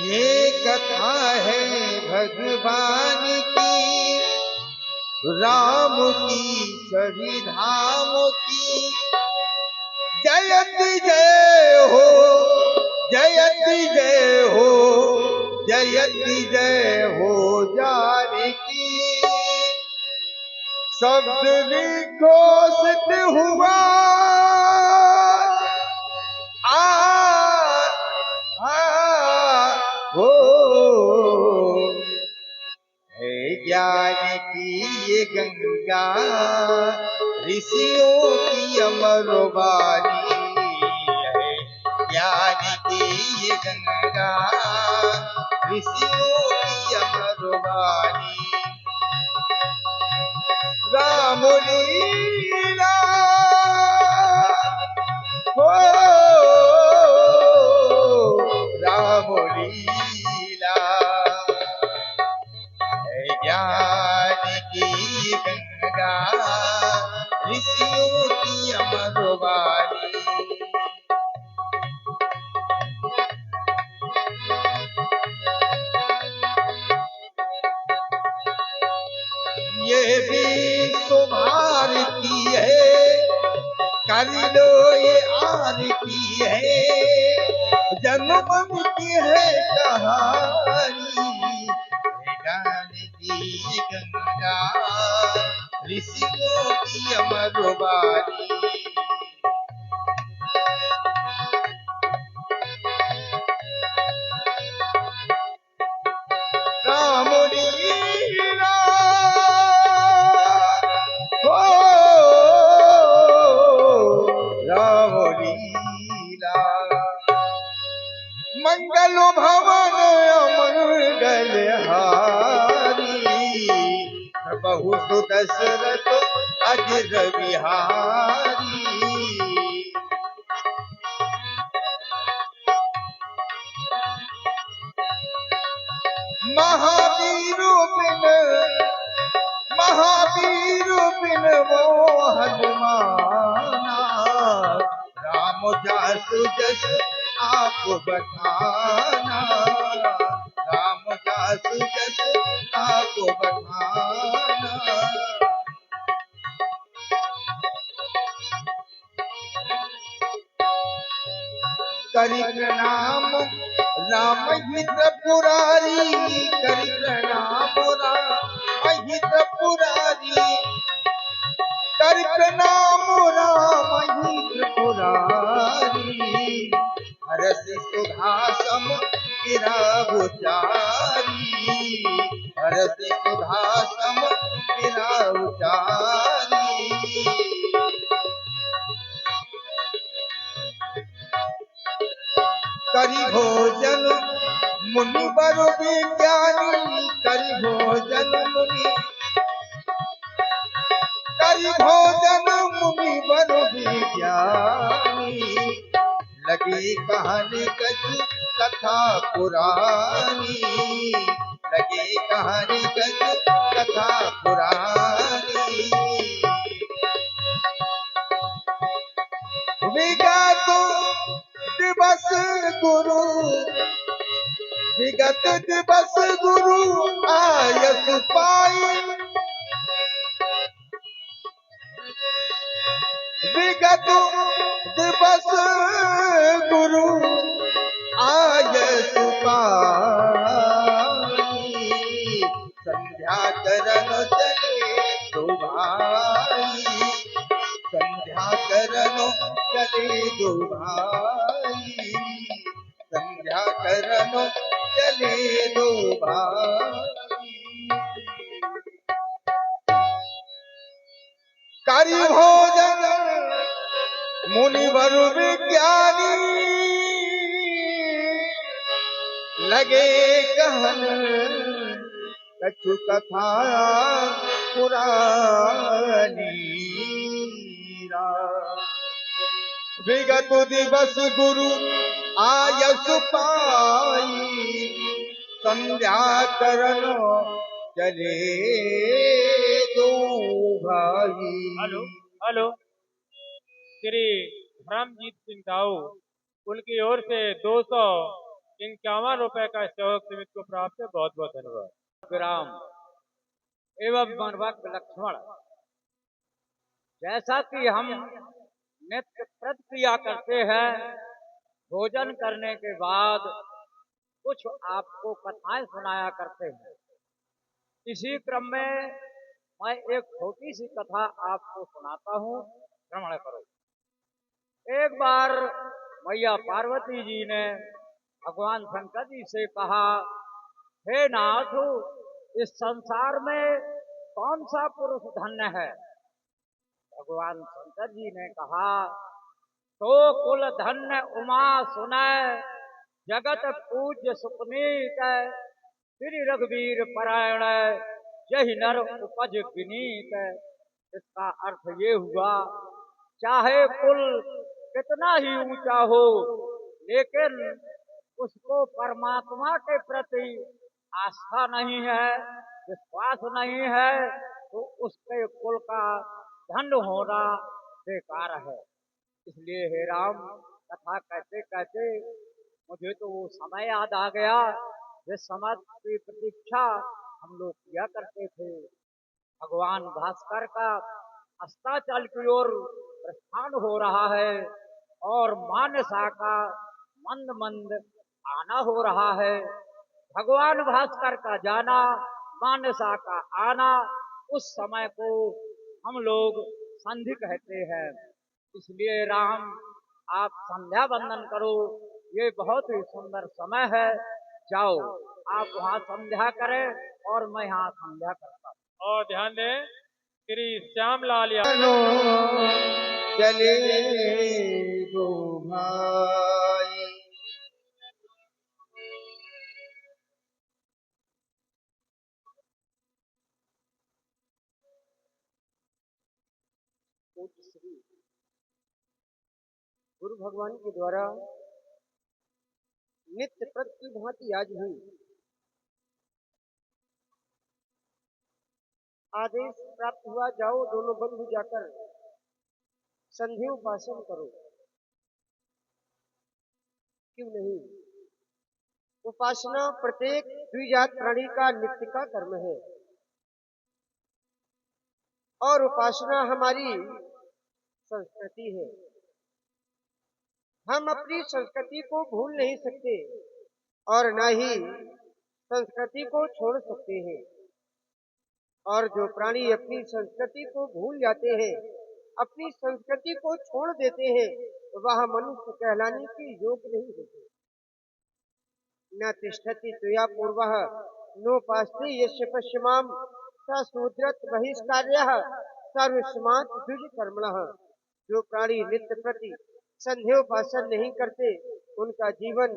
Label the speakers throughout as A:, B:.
A: ये कथा है भगवान की, राम की सभी धाम की। जयति जय हो, जयति जय हो, जयति जय हो जानकी। शब्द विघोषित हुआ हो, है ज्ञान की ये गंगा, ऋषियों की अमर वाणी है। ज्ञान की ये गंगा, ऋषियों की अमर वाणी। राम लीला हो, राम लीला है ज्ञान की गंगा, ऋषियों की अमर वाणी। ये भी भारती है, कर लो ये आरती है। जन्म की है कहानी, ज्ञान की गंगा, ऋषियों की अमर वाणी। राम लीला हो, राम लीला। मंगल भवन अमंगल हारी, बहु सुदशरथ अजर बिहारी। महावीर बिन वो हनुमाना, राम जासु जस आप बखाना, राम जासु जस आप बखाना। करि प्रणाम राम हित पुरारी, करि प्रणाम राम हित पुरारी, करि प्रणाम राम हित पुरारी। हरष सुधासम गिराहु चारी, हरष सुधासम गिराहु चारी। करि भोजन मुनि वर विज्ञानी, करि भोजन मुनि, करि भोजन मुनि वर विज्ञानी। लगी कहानी कछु कथा पुरानी, लगी कहानी कछु कथा पुरानी। विगत दिवस गुरु, विगत दिवस गुरु आयस पाई, विगत दिवस गुरु आयस पाई। संध्या करन चले दो भाई, संध्या करन चले दो भाई, संध्या करन चले दो भाई। करि भोजन मुनिवर विज्ञानी, लगे कहन कछु कथा पुरानी। विगत दिवस गुरु आयस पाई, संध्या करन चले दो भाई।
B: हेलो हेलो, श्री धर्मजीत सिंह ताऊ उनकी ओर से 200 ₹51 का सहयोग समिति को प्राप्त है। बहुत बहुत धन्यवाद।
A: विराम एवं मनभक्त लक्ष्मण, जैसा कि हम नित्य प्रतिक्रिया करते हैं, भोजन करने के बाद कुछ आपको कथाएं सुनाया करते हैं। इसी क्रम में मैं एक छोटी सी कथा आपको सुनाता हूँ, श्रवण करो। एक बार मैया पार्वती जी ने भगवान शंकर जी से कहा, हे नाथ, इस संसार में कौन सा पुरुष धन्य है? भगवान शंकर जी ने कहा, तो कुल धन्य उमा सुनय, जगत पूज्य सुपनीत, श्री रघुवीर परायण, यही नर उपज विनीत। इसका अर्थ ये हुआ, चाहे कुल कितना ही ऊंचा हो, लेकिन उसको परमात्मा के प्रति आस्था नहीं है, विश्वास नहीं है, तो उसके कुल का धन्य होना बेकार है। इसलिए हे राम, कथा कहते कहते मुझे तो वो समय याद आ गया जिस समय की प्रतीक्षा हम लोग किया करते थे। भगवान भास्कर का अस्ताचल की ओर प्रस्थान हो रहा है और मानसा का मंद मंद आना हो रहा है। भगवान भास्कर का जाना, मानसा का आना, उस समय को हम लोग संधि कहते हैं। इसलिए राम, आप संध्या वंदन करो, ये बहुत ही सुंदर समय है। जाओ, आप वहाँ संध्या करें और मैं यहाँ संध्या करता हूँ।
B: और ध्यान दें, श्री श्यामलाल यादव
A: चले गो भाई, गुरु भगवान के द्वारा नित्य प्रति की भांति आज भी आदेश प्राप्त हुआ, जाओ दोनों बंधु जाकर संध्या उपासन करो। क्यों नहीं? उपासना प्रत्येक द्विजात प्राणी का नित्य का कर्म है और उपासना हमारी संस्कृति है। हम अपनी संस्कृति को भूल नहीं सकते और न ही संस्कृति को छोड़ सकते हैं। और जो प्राणी अपनी संस्कृति को भूल जाते हैं, अपनी संस्कृति को छोड़ देते हैं, वह मनुष्य कहलाने के योग्य नहीं होते। न तिष्ठति त्वया पूर्वः नोपास्ते यस्य पश्चिमाम स शूद्रत बहिष्कार्यः सर्वस्मात् द्विज कर्मणः। जो प्राणी नित्य प्रति संध्योपासन नहीं करते, उनका जीवन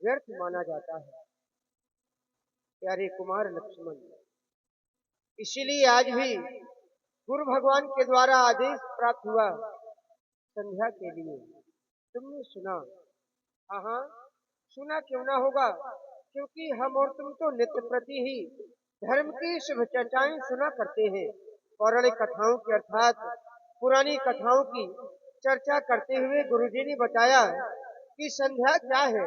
A: व्यर्थ माना जाता है। प्यारे कुमार लक्ष्मण, इसीलिए आज भी गुरु भगवान के द्वारा आदेश प्राप्त हुआ संध्या के लिए। तुमने सुना? हाँ, सुना क्यों ना होगा, क्योंकि हम और तुम तो नित्य प्रति ही धर्म की शुभ चर्चाएं सुना करते हैं। पौराणिक कथाओं की अर्थात पुरानी कथाओं की चर्चा करते हुए गुरुजी ने बताया कि संध्या क्या है,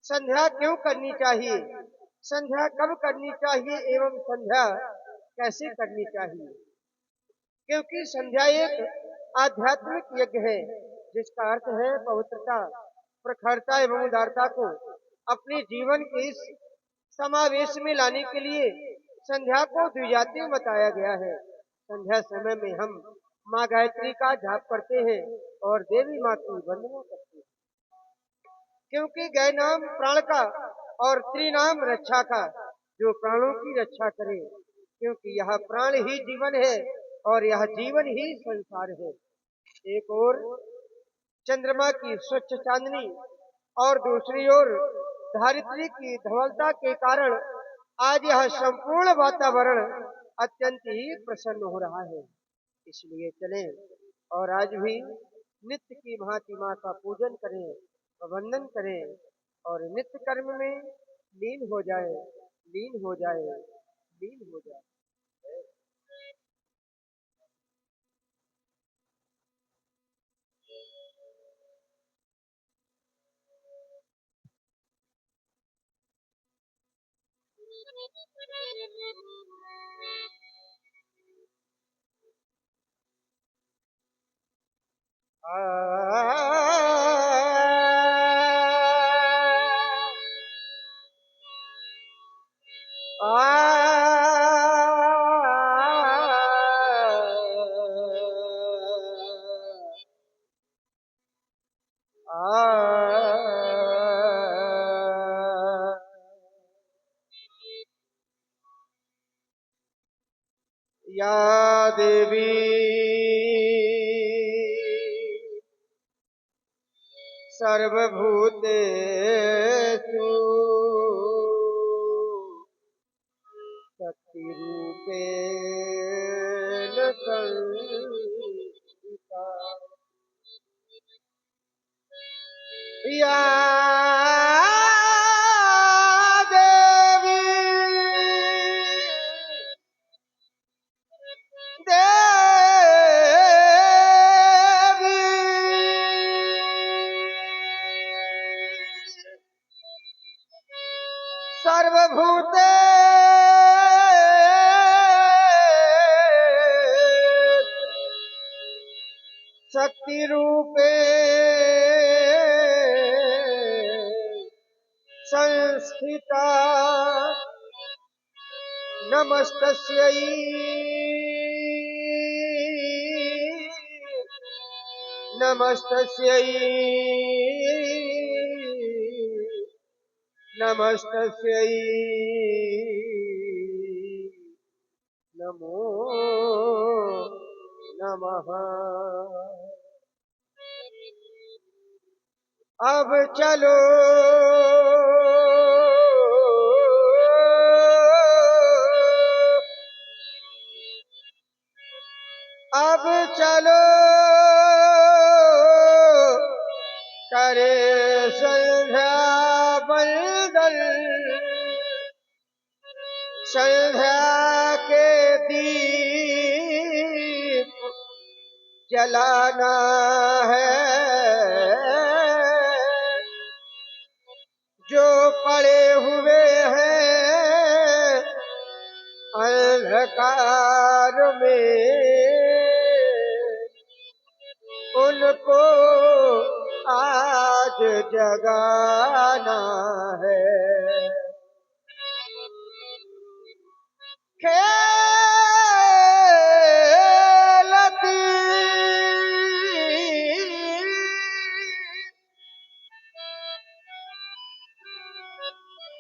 A: संध्या क्यों करनी चाहिए, संध्या कब करनी चाहिए एवं संध्या कैसे करनी चाहिए। क्योंकि संध्या एक आध्यात्मिक यज्ञ है जिसका अर्थ है पवित्रता, प्रखरता एवं उदारता को अपने जीवन के इस समावेश में लाने के लिए संध्या को द्विजातीय बताया गया है। संध्या समय में हम माँ गायत्री का जाप करते हैं और देवी माँ की वंदना करते हैं, क्योंकि गय नाम प्राण का और त्रिनाम रक्षा का, जो प्राणों की रक्षा करे, क्योंकि यह प्राण ही जीवन है और यह जीवन ही संसार है। एक ओर चंद्रमा की स्वच्छ चांदनी और दूसरी ओर धरित्री की धवलता के कारण आज यह संपूर्ण वातावरण अत्यंत ही प्रसन्न हो रहा है। इसलिए चलें और आज भी नित्य की भांति माँ का पूजन करें, वंदन करें और नित्य कर्म में लीन हो जाए, लीन हो जाए, लीन हो जाए। या देवी सर्वभूतेषु शक्तिरूपेण संस्थिता या देवी सर्वभूते शक्ति रूपे संस्थिता नमस्तस्यै नमस्तस्यै नमस्तस्यै नमो नमः। अब चलो अब चलो करे संध्या बंदन संध्या के दीप जलाना है जो पड़े हुए हैं अंधकार में उनको आज जगाना है। खेलती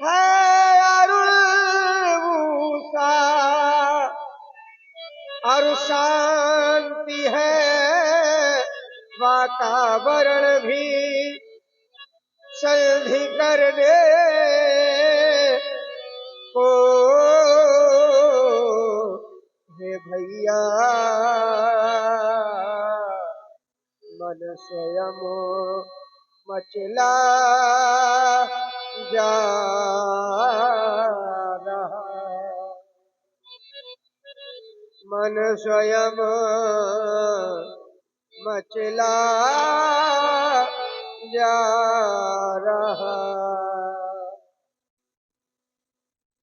A: है अरुण भूषा और शांति है वातावरण भी संधि करने को हे भैया मन स्वयं मचला जा रहा मन स्वयं मचला जा रहा।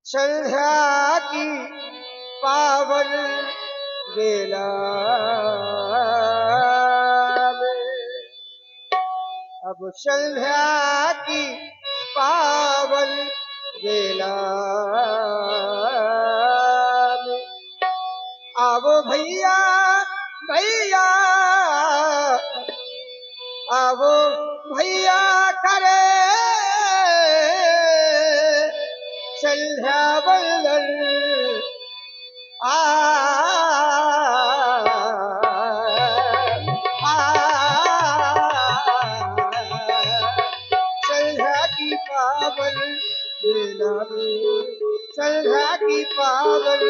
A: संध्या की पावन बेला में अब संध्या की पावन बेला में आवो भैया भैया आवो भैया करे संध्या बंदन संध्या की पावन बेला में संध्या की पावन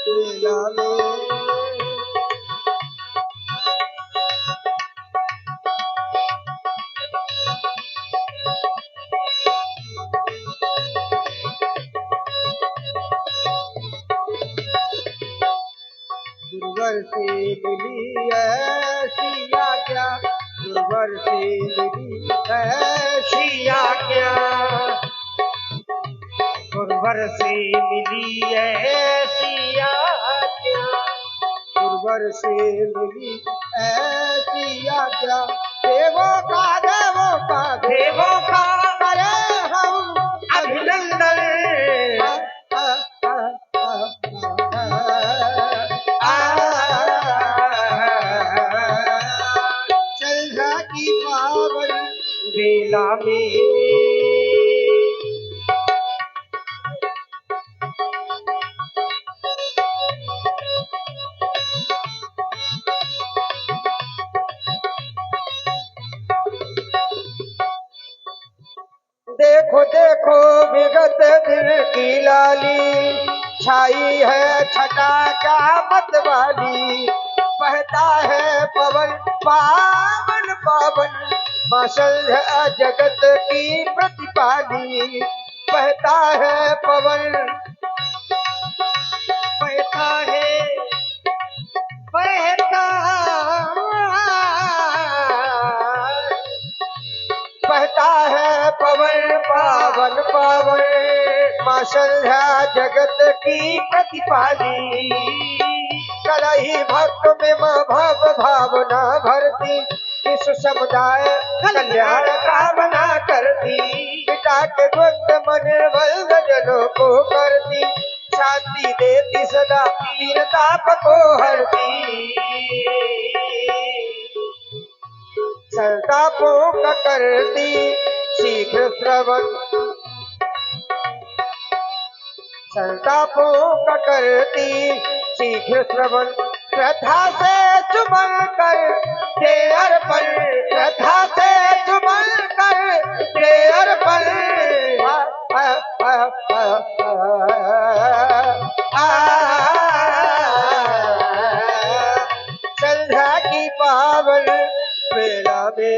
A: बेला में गुरुवर से मिली ऐसी आज्ञा गुरुवर से मिली ऐसी आज्ञा गुरुवर गुरुवर से मिली ऐसी आज्ञा, गुरुवर से मिली ऐसी आज्ञा, देवों का करे हम अभिनंदन। चंद्रा की पावन बेला में देखो देखो विगत दिन की लाली, छाई है छटा का मतवाली, बहता है पवन पावन पावन, माँ संध्या जगत की प्रतिपाली, बहता है पवन, बहता है, बहता बहता है पवन पावन पावन, माँ संध्या जगत की प्रतिपाली, करही भक्त में माँ भव भावना भरती, विश्व समुदाय कल्याण कामना करती, पिता के भक्त मन निर्बल जनों को करती, शांति देती सदा पीर ताप को हरती, संतापों का करती शीघ्र श्रवण, संतापों का करती शीघ्र श्रवण, श्रद्धा से चुमन कर दे अर्पण, श्रद्धा से चुमन कर दे अर्पण। संध्या की पावन बेला में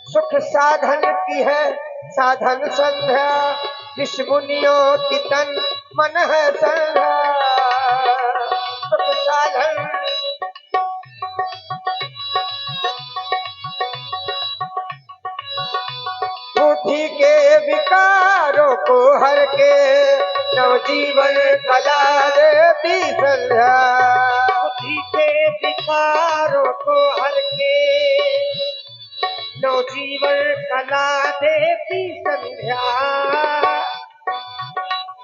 A: सुख साधन की है साधन संध्या, ऋषि मुनियों की तन मन है संध्या, सुख साधन बुद्धि के विकारों को हर के, नवजीवन कला देती संध्या, बुद्धि के विकारों को हर के, नवजीवन कला देती संध्या,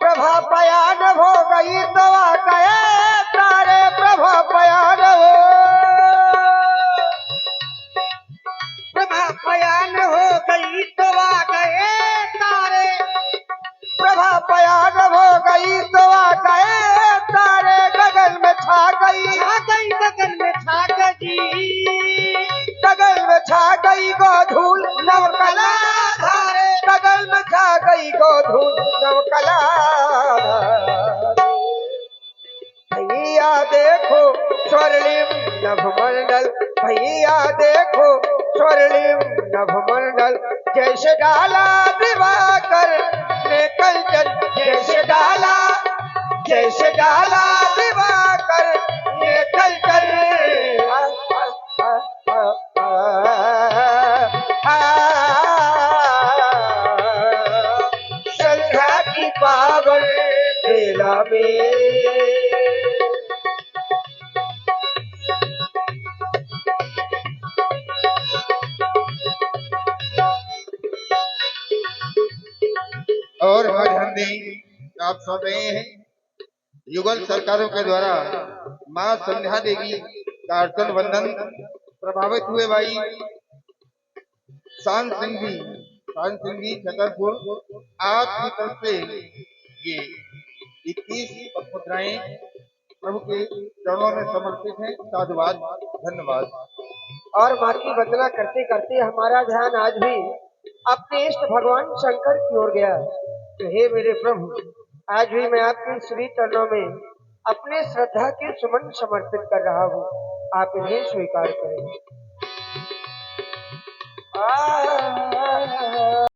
A: प्रभा पयान हो गई तो आ गए तारे, प्रभा पयान हो, प्रभा पयान हो गई तो आ गए तारे, प्रभा पयान हो गई तो आ गए तारे, गगन में छा गई गगन में छा गई, गगन में छा गई गोधूल नवकला धारे, गगन में छा गई गोधूल नवकला। भैया देखो स्वर्णिम नभमंडल, भैया देखो स्वर्णिम नभमंडल, जैसे डाला दिवाकर ने कंचन, जैसे डाला दिवाकर ने कंचन, संध्या की पावन बेला में
C: और ध्यान दें, आप सुन रहे हैं युगल सरकारों के द्वारा मां संध्या देवी का अर्चन वंदन प्रभावित हुए भाई शान सिंह जी छतरपुर, आपकी तरफ से ये 21 मुद्राएं प्रभु के चरणों में समर्पित हैं। साधुवाद, धन्यवाद।
A: और माँ की वंदना करते करते हमारा ध्यान आज भी अपने इष्ट भगवान शंकर की ओर गया। तो हे मेरे प्रभु, आज भी मैं आपके श्री चरणों में अपने श्रद्धा के सुमन समर्पित कर रहा हूँ। आप इन्हें स्वीकार करें।